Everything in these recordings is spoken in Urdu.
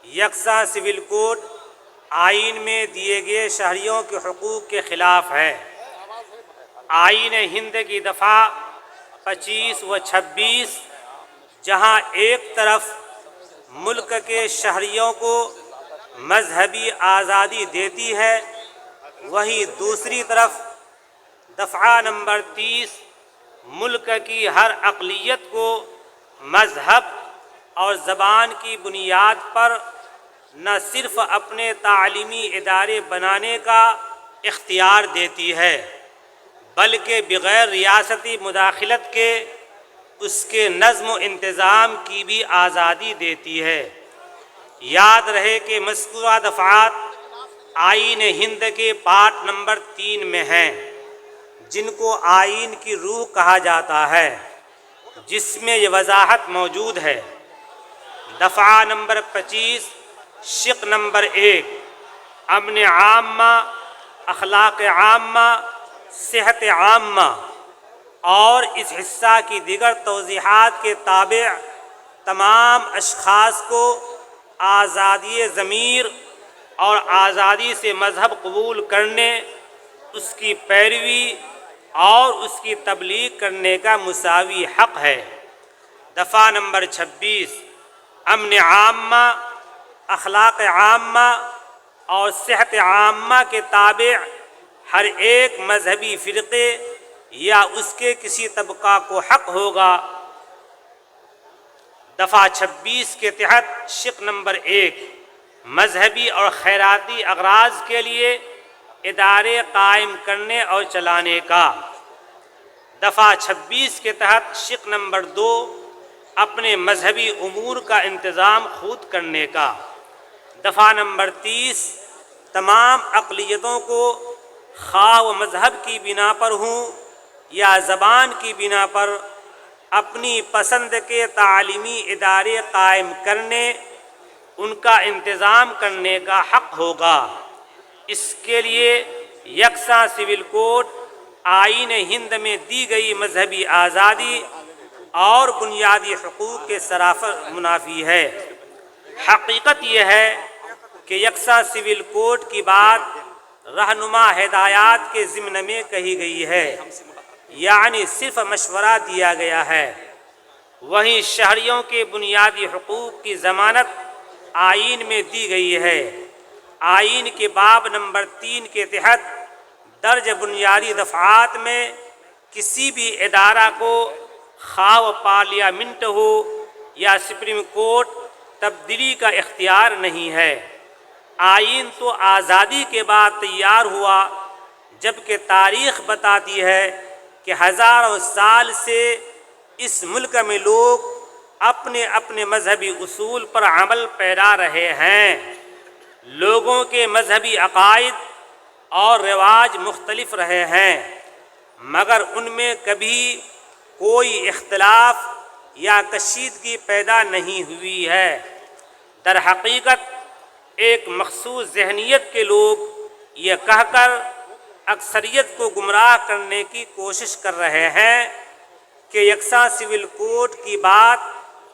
یکساں سول کوڈ آئین میں دیے گئے شہریوں کے حقوق کے خلاف ہے۔ آئین ہند کی دفعہ 25 و 26 جہاں ایک طرف ملک کے شہریوں کو مذہبی آزادی دیتی ہے، وہیں دوسری طرف دفعہ نمبر 30 ملک کی ہر اقلیت کو مذہب اور زبان کی بنیاد پر نہ صرف اپنے تعلیمی ادارے بنانے کا اختیار دیتی ہے بلکہ بغیر ریاستی مداخلت کے اس کے نظم و انتظام کی بھی آزادی دیتی ہے۔ یاد رہے کہ مذکورہ دفعات آئین ہند کے پارٹ نمبر 3 میں ہیں، جن کو آئین کی روح کہا جاتا ہے، جس میں یہ وضاحت موجود ہے۔ دفعہ نمبر 25 شق نمبر 1 امن عامہ، اخلاق عامہ، صحت عامہ اور اس حصہ کی دیگر توضیحات کے تابع تمام اشخاص کو آزادی ضمیر اور آزادی سے مذہب قبول کرنے، اس کی پیروی اور اس کی تبلیغ کرنے کا مساوی حق ہے۔ دفعہ نمبر 26 امن عامہ، اخلاق عامہ اور صحت عامہ کے تابع ہر ایک مذہبی فرقے یا اس کے کسی طبقہ کو حق ہوگا۔ دفعہ 26 کے تحت شق نمبر 1 مذہبی اور خیراتی اغراض کے لیے ادارے قائم کرنے اور چلانے کا۔ دفعہ 26 کے تحت شق نمبر 2 اپنے مذہبی امور کا انتظام خود کرنے کا۔ دفعہ نمبر 30 تمام اقلیتوں کو خواہ و مذہب کی بنا پر ہوں یا زبان کی بنا پر اپنی پسند کے تعلیمی ادارے قائم کرنے، ان کا انتظام کرنے کا حق ہوگا۔ اس کے لیے یکساں سول کوڈ آئین ہند میں دی گئی مذہبی آزادی اور بنیادی حقوق کے سراسر منافی ہے۔ حقیقت یہ ہے کہ یکساں سول کوڈ کی بات رہنما ہدایات کے ضمن میں کہی گئی ہے، یعنی صرف مشورہ دیا گیا ہے۔ وہیں شہریوں کے بنیادی حقوق کی ضمانت آئین میں دی گئی ہے۔ آئین کے باب نمبر 3 کے تحت درج بنیادی دفعات میں کسی بھی ادارہ کو خواہ و پارلیمنٹ ہو یا سپریم کورٹ تبدیلی کا اختیار نہیں ہے۔ آئین تو آزادی کے بعد تیار ہوا، جبکہ تاریخ بتاتی ہے کہ ہزاروں سال سے اس ملک میں لوگ اپنے اپنے مذہبی اصول پر عمل پیرا رہے ہیں۔ لوگوں کے مذہبی عقائد اور رواج مختلف رہے ہیں، مگر ان میں کبھی کوئی اختلاف یا کشیدگی پیدا نہیں ہوئی ہے۔ در حقیقت ایک مخصوص ذہنیت کے لوگ یہ کہہ کر اکثریت کو گمراہ کرنے کی کوشش کر رہے ہیں کہ یکساں سول کوڈ کی بات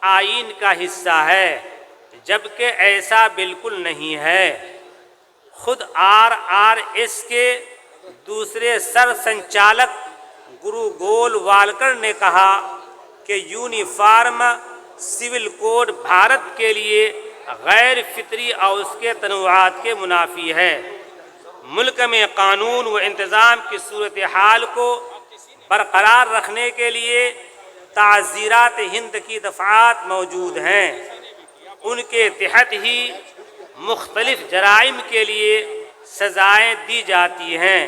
آئین کا حصہ ہے، جبکہ ایسا بالکل نہیں ہے۔ خود RRS کے دوسرے سر سنچالک گرو گول والکر نے کہا کہ یونیفارم سول کوڈ بھارت کے لیے غیر فطری اور اس کے تنوعات کے منافی ہے۔ ملک میں قانون و انتظام کی صورتحال کو برقرار رکھنے کے لیے تعزیرات ہند کی دفعات موجود ہیں، ان کے تحت ہی مختلف جرائم کے لیے سزائیں دی جاتی ہیں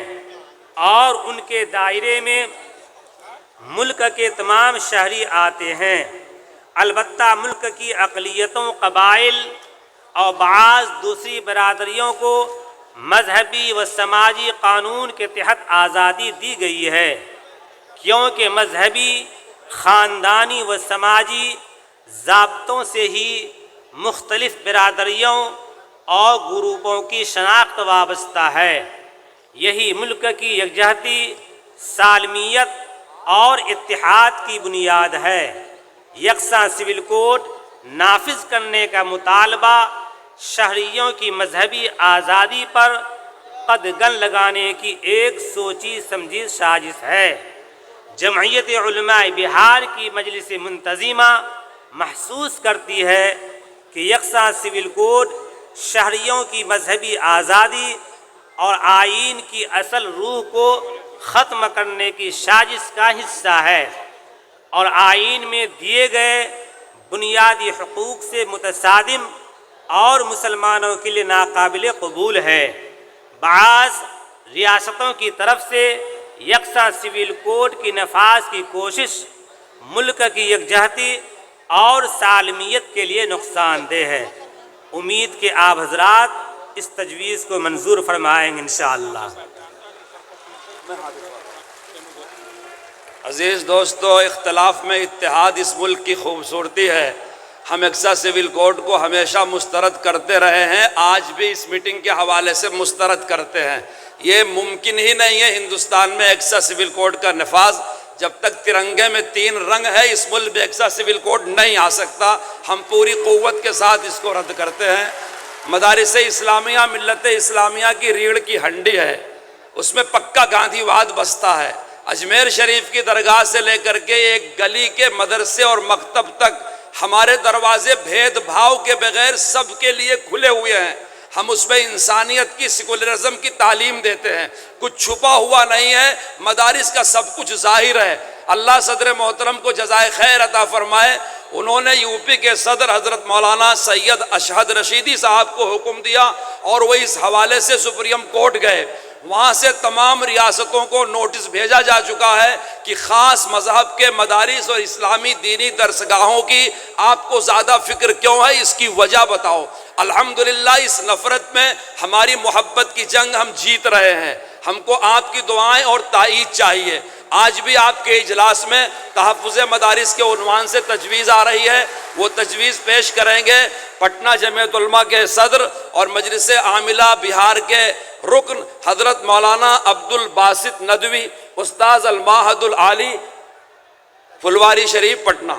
اور ان کے دائرے میں ملک کے تمام شہری آتے ہیں۔ البتہ ملک کی اقلیتوں، قبائل اور بعض دوسری برادریوں کو مذہبی و سماجی قانون کے تحت آزادی دی گئی ہے، کیونکہ مذہبی، خاندانی و سماجی ضابطوں سے ہی مختلف برادریوں اور گروپوں کی شناخت وابستہ ہے۔ یہی ملک کی یکجہتی، سالمیت اور اتحاد کی بنیاد ہے۔ یکساں سول کوڈ نافذ کرنے کا مطالبہ شہریوں کی مذہبی آزادی پر قدغن لگانے کی ایک سوچی سمجھی سازش ہے۔ جمعیت علماء بہار کی مجلس منتظمہ محسوس کرتی ہے کہ یکساں سول کوڈ شہریوں کی مذہبی آزادی اور آئین کی اصل روح کو ختم کرنے کی سازش کا حصہ ہے اور آئین میں دیے گئے بنیادی حقوق سے متصادم اور مسلمانوں کے لیے ناقابل قبول ہے۔ بعض ریاستوں کی طرف سے یکساں سول کوڈ کی نفاذ کی کوشش ملک کی یکجہتی اور سالمیت کے لیے نقصان دہ ہے۔ امید کہ آپ حضرات اس تجویز کو منظور فرمائیں گے انشاءاللہ۔ عزیز دوستو، اختلاف میں اتحاد اس ملک کی خوبصورتی ہے۔ ہم یکساں سول کوڈ کو ہمیشہ مسترد کرتے رہے ہیں، آج بھی اس میٹنگ کے حوالے سے مسترد کرتے ہیں۔ یہ ممکن ہی نہیں ہے ہندوستان میں یکساں سول کوڈ کا نفاذ، جب تک ترنگے میں 3 رنگ ہے اس ملک میں یکساں سول کوڈ نہیں آ سکتا۔ ہم پوری قوت کے ساتھ اس کو رد کرتے ہیں۔ مدارس اسلامیہ ملت اسلامیہ کی ریڑھ کی ہڈی ہے، اس میں پکا گاندھی واد بستا ہے۔ اجمیر شریف کی درگاہ سے لے کر کے ایک گلی کے مدرسے اور مکتب تک ہمارے دروازے بھید بھاؤ کے بغیر سب کے لیے کھلے ہوئے ہیں۔ ہم اس میں انسانیت کی، سیکولرزم کی تعلیم دیتے ہیں، کچھ چھپا ہوا نہیں ہے، مدارس کا سب کچھ ظاہر ہے۔ اللہ صدر محترم کو جزائے خیر عطا فرمائے، انہوں نے یو پی کے صدر حضرت مولانا سید اشہد رشیدی صاحب کو حکم دیا اور وہ اس حوالے سے سپریم کورٹ گئے۔ وہاں سے تمام ریاستوں کو نوٹس بھیجا جا چکا ہے کہ خاص مذہب کے مدارس اور اسلامی دینی درسگاہوں کی آپ کو زیادہ فکر کیوں ہے، اس کی وجہ بتاؤ۔ الحمدللہ اس نفرت میں ہماری محبت کی جنگ ہم جیت رہے ہیں۔ ہم کو آپ کی دعائیں اور تائید چاہیے۔ آج بھی آپ کے اجلاس میں تحفظ مدارس کے عنوان سے تجویز آ رہی ہے، وہ تجویز پیش کریں گے پٹنہ جمعیت علماء کے صدر اور مجلس عاملہ بہار کے رکن حضرت مولانا عبد الباسط ندوی، استاذ المعہد العالی پھلواری شریف پٹنہ۔